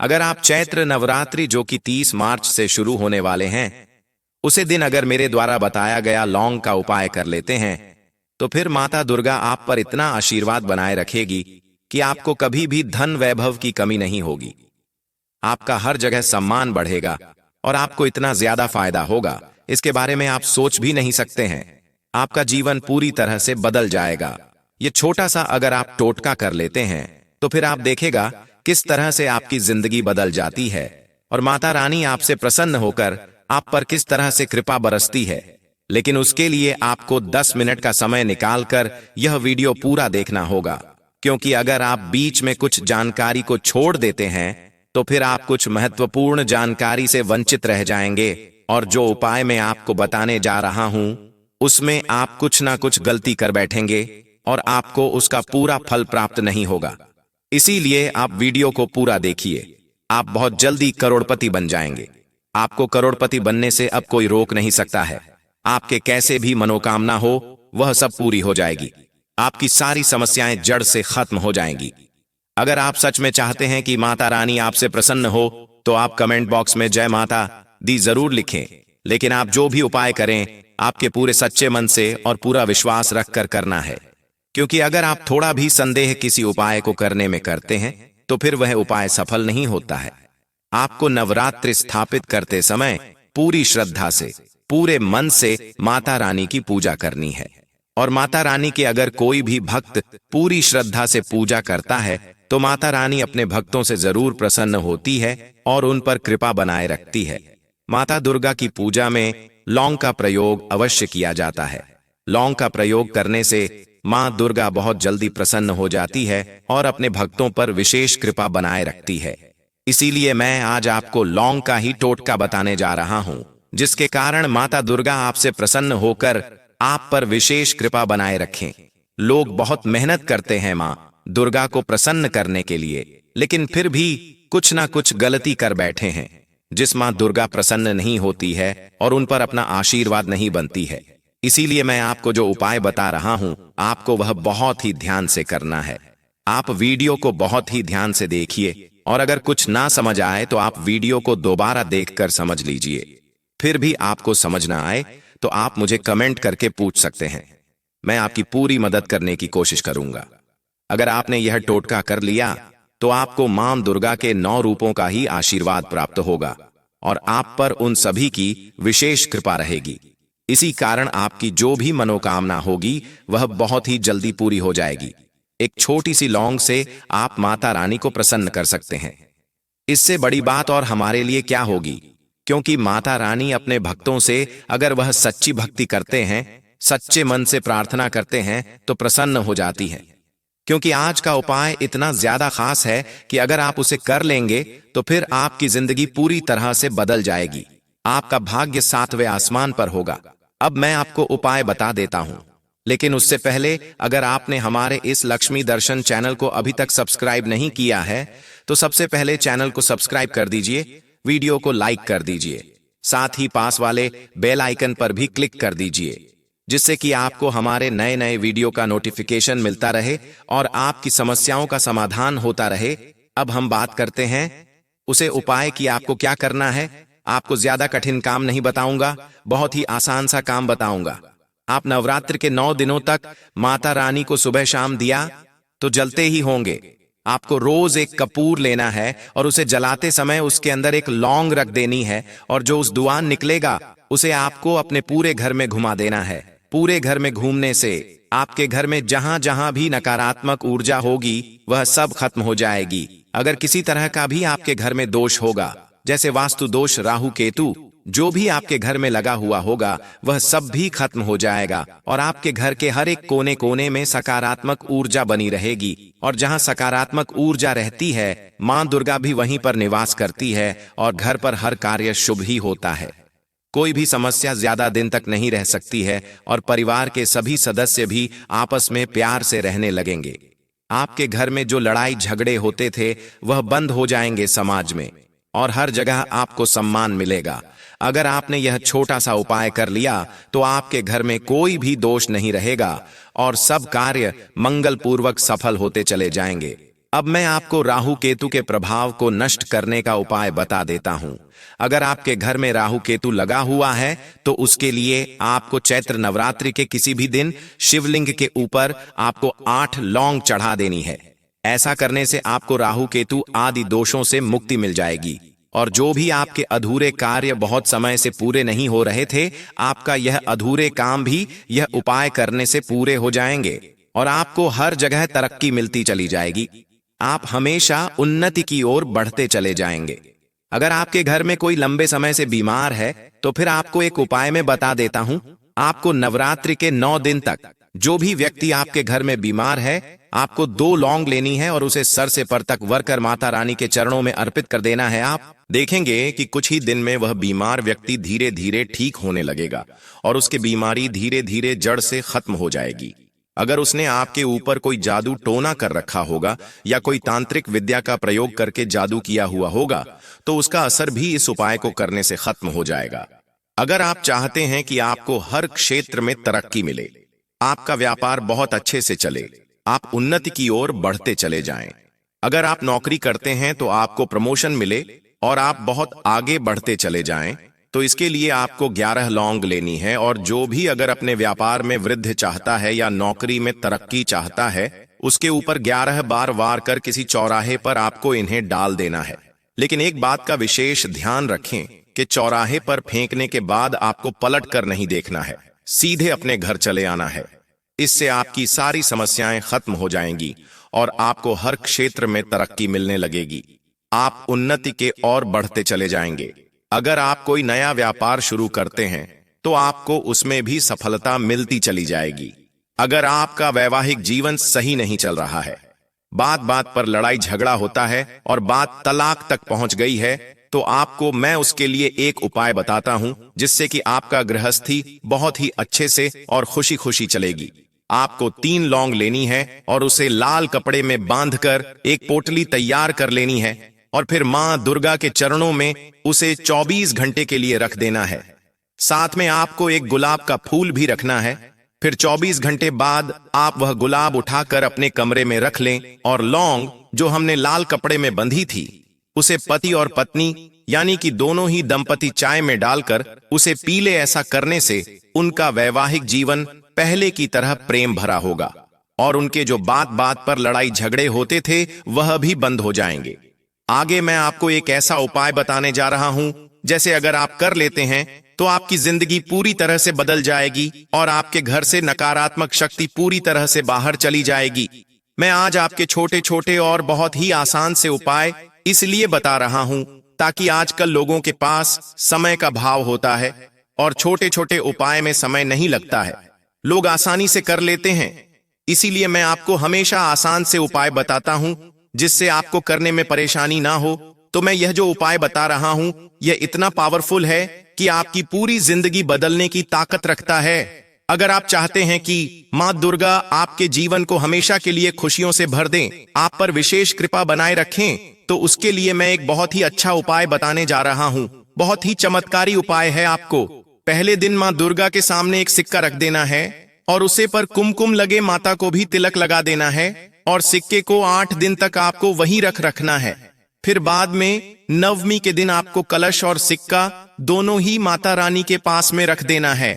अगर आप चैत्र नवरात्रि जो कि 30 मार्च से शुरू होने वाले हैं, उसे दिन अगर मेरे द्वारा बताया गया लौंग का उपाय कर लेते हैं, तो फिर माता दुर्गा आप पर इतना आशीर्वाद बनाए रखेगी कि आपको कभी भी धन वैभव की कमी नहीं होगी। आपका हर जगह सम्मान बढ़ेगा और आपको इतना ज्यादा फायदा होगा, इसके बारे में आप सोच भी नहीं सकते हैं। आपका जीवन पूरी तरह से बदल जाएगा। ये छोटा सा अगर आप टोटका कर लेते हैं तो फिर आप देखेगा किस तरह से आपकी जिंदगी बदल जाती है और माता रानी आपसे प्रसन्न होकर आप पर किस तरह से कृपा बरसती है। लेकिन उसके लिए आपको 10 मिनट का समय निकालकर यह वीडियो पूरा देखना होगा, क्योंकि अगर आप बीच में कुछ जानकारी को छोड़ देते हैं तो फिर आप कुछ महत्वपूर्ण जानकारी से वंचित रह जाएंगे और जो उपाय मैं आपको बताने जा रहा हूं उसमें आप कुछ ना कुछ गलती कर बैठेंगे और आपको उसका पूरा फल प्राप्त नहीं होगा। इसीलिए आप वीडियो को पूरा देखिए। आप बहुत जल्दी करोड़पति बन जाएंगे। आपको करोड़पति बनने से अब कोई रोक नहीं सकता है। आपके कैसे भी मनोकामना हो वह सब पूरी हो जाएगी। आपकी सारी समस्याएं जड़ से खत्म हो जाएंगी। अगर आप सच में चाहते हैं कि माता रानी आपसे प्रसन्न हो तो आप कमेंट बॉक्स में जय माता दी जरूर लिखें। लेकिन आप जो भी उपाय करें आपके पूरे सच्चे मन से और पूरा विश्वास रखकर करना है, क्योंकि अगर आप थोड़ा भी संदेह किसी उपाय को करने में करते हैं तो फिर वह उपाय सफल नहीं होता है। आपको नवरात्रि स्थापित करते समय पूरी श्रद्धा से, पूरे मन से माता रानी की पूजा करनी है। और माता रानी के अगर कोई भी भक्त पूरी श्रद्धा से पूजा करता है तो माता रानी अपने भक्तों से जरूर प्रसन्न होती है और उन पर कृपा बनाए रखती है। माता दुर्गा की पूजा में लौंग का प्रयोग अवश्य किया जाता है। लौंग का प्रयोग करने से मां दुर्गा बहुत जल्दी प्रसन्न हो जाती है और अपने भक्तों पर विशेष कृपा बनाए रखती है। इसीलिए मैं आज आपको लौंग का ही टोटका बताने जा रहा हूं, जिसके कारण माता दुर्गा आपसे प्रसन्न होकर आप पर विशेष कृपा बनाए रखें। लोग बहुत मेहनत करते हैं मां दुर्गा को प्रसन्न करने के लिए, लेकिन फिर भी कुछ ना कुछ गलती कर बैठे हैं, जिस मां दुर्गा प्रसन्न नहीं होती है और उन पर अपना आशीर्वाद नहीं बनती है। इसीलिए मैं आपको जो उपाय बता रहा हूं आपको वह बहुत ही ध्यान से करना है। आप वीडियो को बहुत ही ध्यान से देखिए और अगर कुछ ना समझ आए तो आप वीडियो को दोबारा देखकर समझ लीजिए। फिर भी आपको समझ ना आए तो आप मुझे कमेंट करके पूछ सकते हैं। मैं आपकी पूरी मदद करने की कोशिश करूंगा। अगर आपने यह टोटका कर लिया तो आपको मां दुर्गा के 9 रूपों का ही आशीर्वाद प्राप्त होगा और आप पर उन सभी की विशेष कृपा रहेगी। इसी कारण आपकी जो भी मनोकामना होगी वह बहुत ही जल्दी पूरी हो जाएगी। एक छोटी सी लौंग से आप माता रानी को प्रसन्न कर सकते हैं। इससे बड़ी बात और हमारे लिए क्या होगी, क्योंकि माता रानी अपने भक्तों से अगर वह सच्ची भक्ति करते हैं, सच्चे मन से प्रार्थना करते हैं तो प्रसन्न हो जाती है। क्योंकि आज का उपाय इतना ज्यादा खास है कि अगर आप उसे कर लेंगे तो फिर आपकी जिंदगी पूरी तरह से बदल जाएगी। आपका भाग्य 7वें आसमान पर होगा। अब मैं आपको उपाय बता देता हूं, लेकिन उससे पहले अगर आपने हमारे इस लक्ष्मी दर्शन चैनल को अभी तक सब्सक्राइब नहीं किया है तो सबसे पहले चैनल को सब्सक्राइब कर दीजिए, वीडियो को लाइक कर दीजिए, साथ ही पास वाले बेल आइकन पर भी क्लिक कर दीजिए, जिससे कि आपको हमारे नए नए वीडियो का नोटिफिकेशन मिलता रहे और आपकी समस्याओं का समाधान होता रहे। अब हम बात करते हैं उसे उपाय की आपको क्या करना है। आपको ज्यादा कठिन काम नहीं बताऊंगा, बहुत ही आसान सा काम बताऊंगा। आप नवरात्र के 9 दिनों तक माता रानी को सुबह शाम दिया तो जलते ही होंगे। आपको रोज एक कपूर लेना है और उसे जलाते समय उसके अंदर एक लौंग रख देनी है और जो उस धुआं निकलेगा उसे आपको अपने पूरे घर में घुमा देना है। पूरे घर में घूमने से आपके घर में जहां जहां भी नकारात्मक ऊर्जा होगी वह सब खत्म हो जाएगी। अगर किसी तरह का भी आपके घर में दोष होगा, जैसे वास्तु दोष, राहु केतु, जो भी आपके घर में लगा हुआ होगा वह सब भी खत्म हो जाएगा और आपके घर के हर एक कोने कोने में सकारात्मक ऊर्जा बनी रहेगी। और जहां सकारात्मक ऊर्जा रहती है मां दुर्गा भी वहीं पर निवास करती है और घर पर हर कार्य शुभ ही होता है। कोई भी समस्या ज्यादा दिन तक नहीं रह सकती है और परिवार के सभी सदस्य भी आपस में प्यार से रहने लगेंगे। आपके घर में जो लड़ाई झगड़े होते थे वह बंद हो जाएंगे समाज में और हर जगह आपको सम्मान मिलेगा। अगर आपने यह छोटा सा उपाय कर लिया तो आपके घर में कोई भी दोष नहीं रहेगा और सब कार्य मंगल पूर्वक सफल होते चले जाएंगे। अब मैं आपको राहु केतु के प्रभाव को नष्ट करने का उपाय बता देता हूं। अगर आपके घर में राहु केतु लगा हुआ है तो उसके लिए आपको चैत्र नवरात्रि के किसी भी दिन शिवलिंग के ऊपर आपको 8 लौंग चढ़ा देनी है। ऐसा करने से आपको राहु केतु आदि दोषों से मुक्ति मिल जाएगी और जो भी आपके अधूरे कार्य बहुत समय से पूरे नहीं हो रहे थे, आपका यह अधूरे काम भी यह उपाय करने से पूरे हो जाएंगे और आपको हर जगह तरक्की मिलती चली जाएगी। आप हमेशा उन्नति की ओर बढ़ते चले जाएंगे। अगर आपके घर में कोई लंबे समय से बीमार है तो फिर आपको एक उपाय मैं बता देता हूं। आपको नवरात्रि के 9 दिन तक जो भी व्यक्ति आपके घर में बीमार है, आपको 2 लौंग लेनी है और उसे सर से पर तक वरकर माता रानी के चरणों में अर्पित कर देना है। आप देखेंगे कि कुछ ही दिन में वह बीमार व्यक्ति धीरे धीरे ठीक होने लगेगा और उसकी बीमारी धीरे धीरे जड़ से खत्म हो जाएगी। अगर उसने आपके ऊपर कोई जादू टोना कर रखा होगा या कोई तांत्रिक विद्या का प्रयोग करके जादू किया हुआ होगा तो उसका असर भी इस उपाय को करने से खत्म हो जाएगा। अगर आप चाहते हैं कि आपको हर क्षेत्र में तरक्की मिले, आपका व्यापार बहुत अच्छे से चले, आप उन्नति की ओर बढ़ते चले जाएं, अगर आप नौकरी करते हैं तो आपको प्रमोशन मिले और आप बहुत आगे बढ़ते चले जाएं, तो इसके लिए आपको 11 लौंग लेनी है। और जो भी अगर अपने व्यापार में वृद्धि चाहता है या नौकरी में तरक्की चाहता है, उसके ऊपर 11 बार वार कर किसी चौराहे पर आपको इन्हें डाल देना है। लेकिन एक बात का विशेष ध्यान रखें कि चौराहे पर फेंकने के बाद आपको पलट कर नहीं देखना है, सीधे अपने घर चले आना है। इससे आपकी सारी समस्याएं खत्म हो जाएंगी और आपको हर क्षेत्र में तरक्की मिलने लगेगी। आप उन्नति के ओर बढ़ते चले जाएंगे। अगर आप कोई नया व्यापार शुरू करते हैं तो आपको उसमें भी सफलता मिलती चली जाएगी। अगर आपका वैवाहिक जीवन सही नहीं चल रहा है, बात बात पर लड़ाई झगड़ा होता है और बात तलाक तक पहुंच गई है, तो आपको मैं उसके लिए एक उपाय बताता हूं जिससे कि आपका गृहस्थी बहुत ही अच्छे से और खुशी खुशी चलेगी। आपको 3 लौंग लेनी है और उसे लाल कपड़े में बांधकर एक पोटली तैयार कर लेनी है और फिर मां दुर्गा के चरणों में उसे 24 घंटे के लिए रख देना है। साथ में आपको एक गुलाब का फूल भी रखना है। फिर 24 घंटे बाद आप वह गुलाब उठाकर अपने कमरे में रख लें और लौंग जो हमने लाल कपड़े में बंधी थी, उसे पति और पत्नी यानी कि दोनों ही दंपति चाय में डालकर उसे पी ले। ऐसा करने से उनका वैवाहिक जीवन पहले की तरह प्रेम भरा होगा और उनके जो बात बात पर लड़ाई झगड़े होते थे वह भी बंद हो जाएंगे। आगे मैं आपको एक ऐसा उपाय बताने जा रहा हूं जैसे अगर आप कर लेते हैं तो आपकी जिंदगी पूरी तरह से बदल जाएगी और आपके घर से नकारात्मक शक्ति पूरी तरह से बाहर चली जाएगी। मैं आज आपके छोटे छोटे और बहुत ही आसान से उपाय इसलिए बता रहा हूं ताकि आजकल लोगों के पास समय का भाव होता है और छोटे छोटे उपाय में समय नहीं लगता है, लोग आसानी से कर लेते हैं। इसीलिए मैं आपको हमेशा आसान से उपाय बताता हूं जिससे आपको करने में परेशानी ना हो। तो मैं यह जो उपाय बता रहा हूं यह इतना पावरफुल है कि आपकी पूरी जिंदगी बदलने की ताकत रखता है। अगर आप चाहते हैं कि मां दुर्गा आपके जीवन को हमेशा के लिए खुशियों से भर दें, आप पर विशेष कृपा बनाए रखें, तो उसके लिए मैं एक बहुत ही अच्छा उपाय बताने जा रहा हूं। बहुत ही चमत्कारी उपाय है। आपको पहले दिन मां दुर्गा के सामने एक सिक्का रख देना है और उसे पर कुमकुम लगे माता को भी तिलक लगा देना है और सिक्के को 8 दिन तक आपको वहीं रखना है। फिर बाद में नवमी के दिन आपको कलश और सिक्का दोनों ही माता रानी के पास में रख देना है।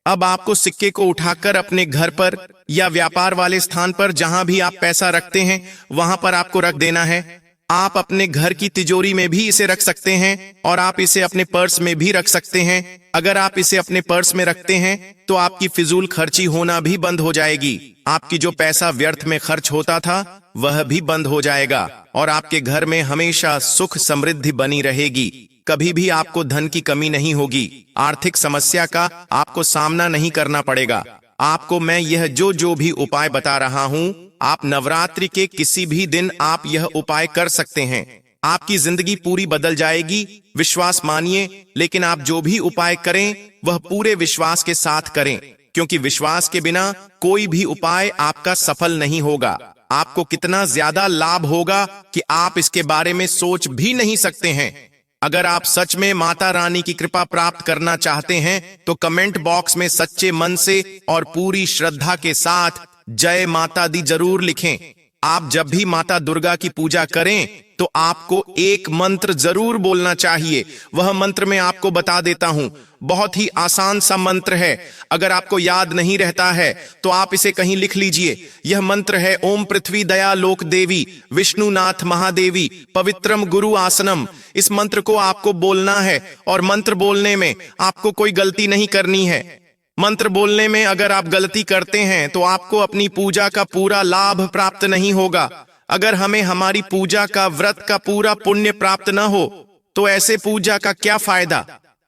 अब आपको सिक्के को उठाकर अपने घर पर या व्यापार वाले स्थान पर जहां भी आप पैसा रखते हैं वहां पर आपको रख देना है। आप अपने घर की तिजोरी में भी इसे रख सकते हैं और आप इसे अपने पर्स में भी रख सकते हैं। अगर आप इसे अपने पर्स में रखते हैं तो आपकी फिजूल खर्ची होना भी बंद हो जाएगी। आपकी जो पैसा व्यर्थ में खर्च होता था वह भी बंद हो जाएगा और आपके घर में हमेशा सुख समृद्धि बनी रहेगी। कभी भी आपको धन की कमी नहीं होगी। आर्थिक समस्या का आपको सामना नहीं करना पड़ेगा। आपको मैं यह जो भी उपाय बता रहा हूं, आप नवरात्रि के किसी भी दिन आप यह उपाय कर सकते हैं। आपकी जिंदगी पूरी बदल जाएगी, विश्वास मानिए। लेकिन आप जो भी उपाय करें वह पूरे विश्वास के साथ करें, क्योंकि विश्वास के बिना कोई भी उपाय आपका सफल नहीं होगा। आपको कितना ज्यादा लाभ होगा कि आप इसके बारे में सोच भी नहीं सकते हैं। अगर आप सच में माता रानी की कृपा प्राप्त करना चाहते हैं तो कमेंट बॉक्स में सच्चे मन से और पूरी श्रद्धा के साथ जय माता दी जरूर लिखें। आप जब भी माता दुर्गा की पूजा करें तो आपको एक मंत्र जरूर बोलना चाहिए। वह मंत्र मैं आपको बता देता हूं, बहुत ही आसान सा मंत्र है। अगर आपको याद नहीं रहता है तो आप इसे कहीं लिख लीजिए। यह मंत्र है ओम पृथ्वी दया लोक देवी विष्णुनाथ महादेवी पवित्रम गुरु आसनम। इस मंत्र को आपको बोलना है और मंत्र बोलने में आपको कोई गलती नहीं करनी है। मंत्र बोलने में अगर आप गलती करते हैं तो आपको अपनी पूजा का पूरा लाभ प्राप्त नहीं होगा। अगर हमें हमारी पूजा का व्रत का पूरा पुण्य प्राप्त न हो तो ऐसे पूजा का क्या फायदा।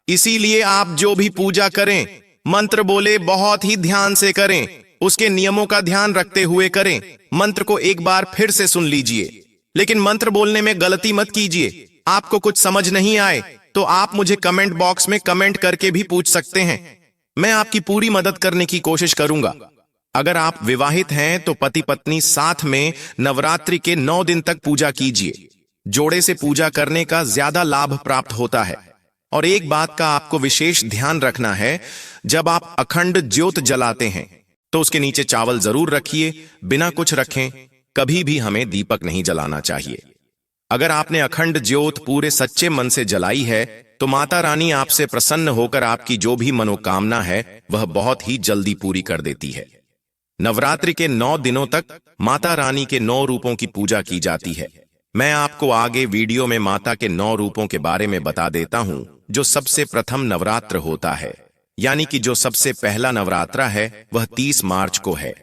इसीलिए आप जो भी पूजा करें मंत्र बोले बहुत ही ध्यान से करें, उसके नियमों का ध्यान रखते हुए करें। मंत्र को एक बार फिर से सुन लीजिए, लेकिन मंत्र बोलने में गलती मत कीजिए। आपको कुछ समझ नहीं आए तो आप मुझे कमेंट बॉक्स में कमेंट करके भी पूछ सकते हैं, मैं आपकी पूरी मदद करने की कोशिश करूंगा। अगर आप विवाहित हैं तो पति पत्नी साथ में नवरात्रि के 9 दिन तक पूजा कीजिए। जोड़े से पूजा करने का ज्यादा लाभ प्राप्त होता है। और एक बात का आपको विशेष ध्यान रखना है, जब आप अखंड ज्योत जलाते हैं तो उसके नीचे चावल जरूर रखिए, बिना कुछ रखें कभी भी हमें दीपक नहीं जलाना चाहिए। अगर आपने अखंड ज्योत पूरे सच्चे मन से जलाई है तो माता रानी आपसे प्रसन्न होकर आपकी जो भी मनोकामना है वह बहुत ही जल्दी पूरी कर देती है। नवरात्रि के 9 दिनों तक माता रानी के 9 रूपों की पूजा की जाती है। मैं आपको आगे वीडियो में माता के 9 रूपों के बारे में बता देता हूं। जो सबसे प्रथम नवरात्र होता है, यानी कि जो सबसे पहला नवरात्रा है, वह 30 मार्च को है।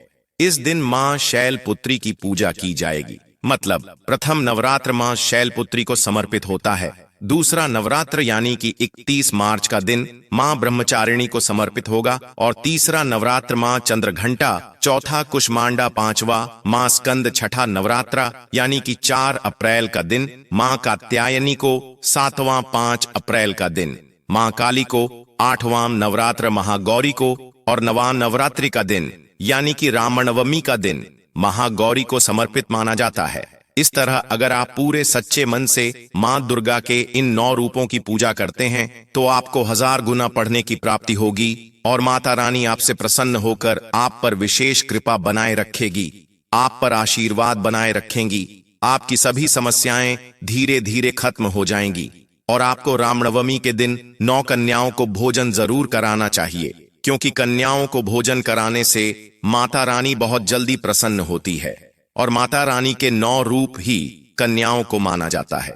इस दिन मां शैलपुत्री की पूजा की जाएगी। मतलब प्रथम नवरात्र मां शैलपुत्री को समर्पित होता है। दूसरा नवरात्र यानी कि 31 मार्च का दिन मां ब्रह्मचारिणी को समर्पित होगा। और तीसरा नवरात्र मां चंद्रघंटा, चौथा कुष्मांडा, पांचवा मां स्कंद, छठा नवरात्रा यानी कि 4 अप्रैल का दिन मां कात्यायनी को, 7वां 5 अप्रैल का दिन मां काली को, 8वां नवरात्र महागौरी को और 9वां नवरात्रि का दिन यानी कि रामनवमी का दिन महागौरी को समर्पित माना जाता है। इस तरह अगर आप पूरे सच्चे मन से मां दुर्गा के इन 9 रूपों की पूजा करते हैं तो आपको 1000 गुना पढ़ने की प्राप्ति होगी और माता रानी आपसे प्रसन्न होकर आप पर विशेष कृपा बनाए रखेगी, आप पर आशीर्वाद बनाए रखेंगी। आपकी सभी समस्याएं धीरे धीरे खत्म हो जाएंगी। और आपको रामनवमी के दिन 9 कन्याओं को भोजन जरूर कराना चाहिए, क्योंकि कन्याओं को भोजन कराने से माता रानी बहुत जल्दी प्रसन्न होती है। और माता रानी के 9 रूप ही कन्याओं को माना जाता है।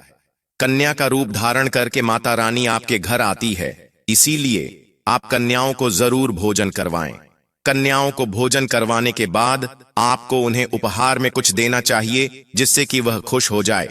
कन्या का रूप धारण करके माता रानी आपके घर आती है, इसीलिए आप कन्याओं को जरूर भोजन करवाएं। कन्याओं को भोजन करवाने के बाद आपको उन्हें उपहार में कुछ देना चाहिए, जिससे कि वह खुश हो जाए।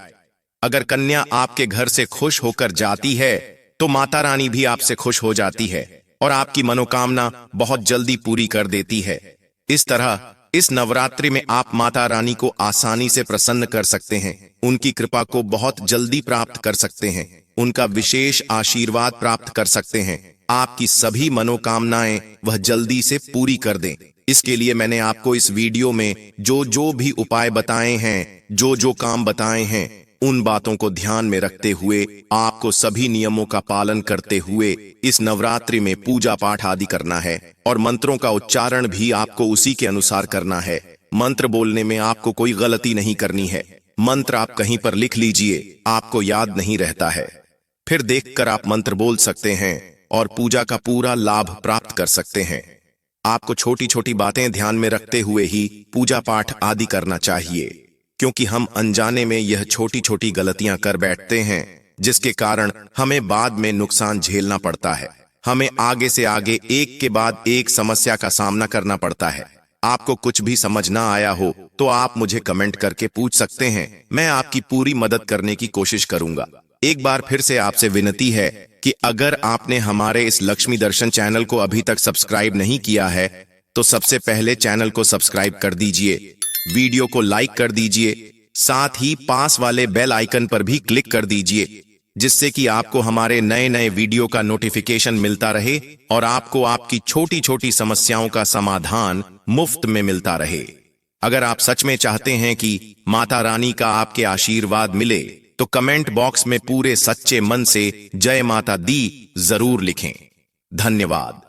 अगर कन्या आपके घर से खुश होकर जाती है तो माता रानी भी आपसे खुश हो जाती है और आपकी मनोकामना बहुत जल्दी पूरी कर देती है। इस तरह इस नवरात्रि में आप माता रानी को आसानी से प्रसन्न कर सकते हैं, उनकी कृपा को बहुत जल्दी प्राप्त कर सकते हैं, उनका विशेष आशीर्वाद प्राप्त कर सकते हैं। आपकी सभी मनोकामनाएं वह जल्दी से पूरी कर दें। इसके लिए मैंने आपको इस वीडियो में जो भी उपाय बताए हैं, जो काम बताए हैं, उन बातों को ध्यान में रखते हुए आपको सभी नियमों का पालन करते हुए इस नवरात्रि में पूजा पाठ आदि करना है। और मंत्रों का उच्चारण भी आपको उसी के अनुसार करना है। मंत्र बोलने में आपको कोई गलती नहीं करनी है। मंत्र आप कहीं पर लिख लीजिए, आपको याद नहीं रहता है, फिर देखकर आप मंत्र बोल सकते हैं और पूजा का पूरा लाभ प्राप्त कर सकते हैं। आपको छोटी छोटी बातें ध्यान में रखते हुए ही पूजा पाठ आदि करना चाहिए, क्योंकि हम अनजाने में यह छोटी छोटी गलतियां कर बैठते हैं, जिसके कारण हमें बाद में नुकसान झेलना पड़ता है। हमें आगे से आगे एक के बाद एक समस्या का सामना करना पड़ता है। आपको कुछ भी समझ ना आया हो तो आप मुझे कमेंट करके पूछ सकते हैं, मैं आपकी पूरी मदद करने की कोशिश करूंगा। एक बार फिर से आपसे विनती है कि अगर आपने हमारे इस लक्ष्मी दर्शन चैनल को अभी तक सब्सक्राइब नहीं किया है तो सबसे पहले चैनल को सब्सक्राइब कर दीजिए, वीडियो को लाइक कर दीजिए, साथ ही पास वाले बेल आइकन पर भी क्लिक कर दीजिए, जिससे कि आपको हमारे नए नए वीडियो का नोटिफिकेशन मिलता रहे और आपको आपकी छोटी छोटी समस्याओं का समाधान मुफ्त में मिलता रहे। अगर आप सच में चाहते हैं कि माता रानी का आपके आशीर्वाद मिले तो कमेंट बॉक्स में पूरे सच्चे मन से जय माता दी जरूर लिखें। धन्यवाद।